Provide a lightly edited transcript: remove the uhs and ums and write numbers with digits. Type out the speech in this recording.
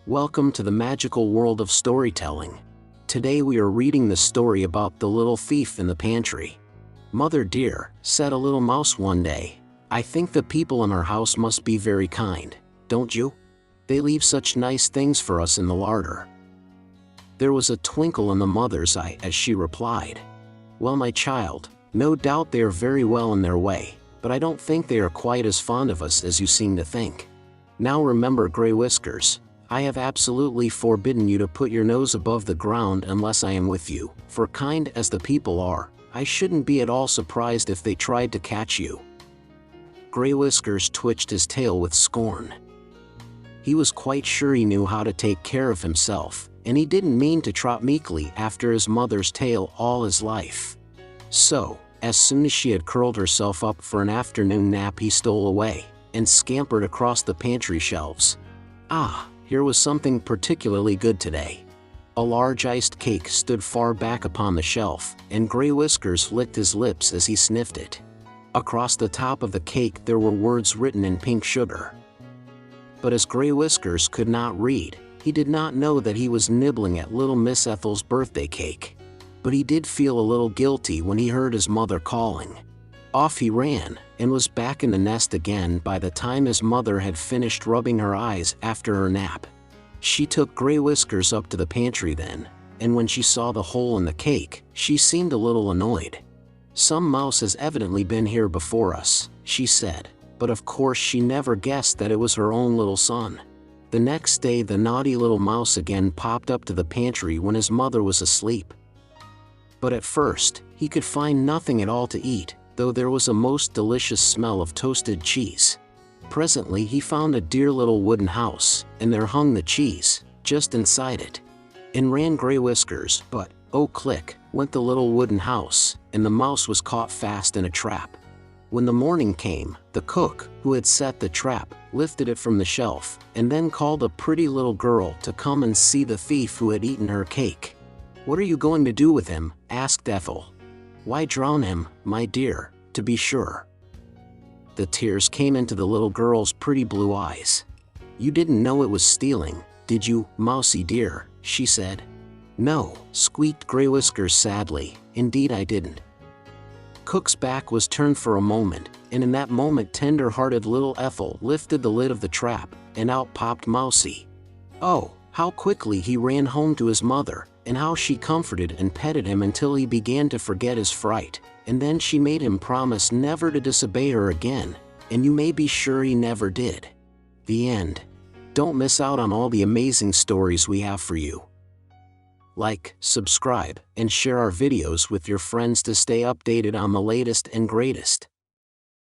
Welcome to the magical world of storytelling. Today we are reading the story about the little thief in the pantry. "Mother dear," said a little mouse one day, "I think the people in our house must be very kind, don't you? They leave such nice things for us in the larder." There was a twinkle in the mother's eye as she replied, "Well, my child, no doubt they are very well in their way, but I don't think they are quite as fond of us as you seem to think. Now remember, Gray Whiskers, I have absolutely forbidden you to put your nose above the ground unless I am with you, for kind as the people are, I shouldn't be at all surprised if they tried to catch you." Gray Whiskers twitched his tail with scorn. He was quite sure he knew how to take care of himself, and he didn't mean to trot meekly after his mother's tail all his life. So, as soon as she had curled herself up for an afternoon nap, he stole away and scampered across the pantry shelves. Here was something particularly good today. A large iced cake stood far back upon the shelf, and Gray Whiskers licked his lips as he sniffed it. Across the top of the cake there were words written in pink sugar. But as Gray Whiskers could not read, he did not know that he was nibbling at little Miss Ethel's birthday cake. But he did feel a little guilty when he heard his mother calling. Off he ran, and was back in the nest again by the time his mother had finished rubbing her eyes after her nap. She took Gray Whiskers up to the pantry then, and when she saw the hole in the cake, she seemed a little annoyed. "Some mouse has evidently been here before us," she said, but of course she never guessed that it was her own little son. The next day the naughty little mouse again popped up to the pantry when his mother was asleep. But at first, he could find nothing at all to eat, though there was a most delicious smell of toasted cheese. Presently he found a dear little wooden house, and there hung the cheese, just inside it. In ran Gray Whiskers, but, oh click, went the little wooden house, and the mouse was caught fast in a trap. When the morning came, the cook, who had set the trap, lifted it from the shelf, and then called a pretty little girl to come and see the thief who had eaten her cake. "What are you going to do with him?" asked Ethel. "Why, drown him, my dear, to be sure." The tears came into the little girl's pretty blue eyes. "You didn't know it was stealing, did you, Mousie dear?" she said. "No," squeaked Gray Whiskers sadly, "indeed I didn't." Cook's back was turned for a moment, and in that moment tender-hearted little Ethel lifted the lid of the trap, and out popped Mousie. Oh, how quickly he ran home to his mother, and how she comforted and petted him until he began to forget his fright, and then she made him promise never to disobey her again, and you may be sure he never did. The end. Don't miss out on all the amazing stories we have for you. Like, subscribe, and share our videos with your friends to stay updated on the latest and greatest.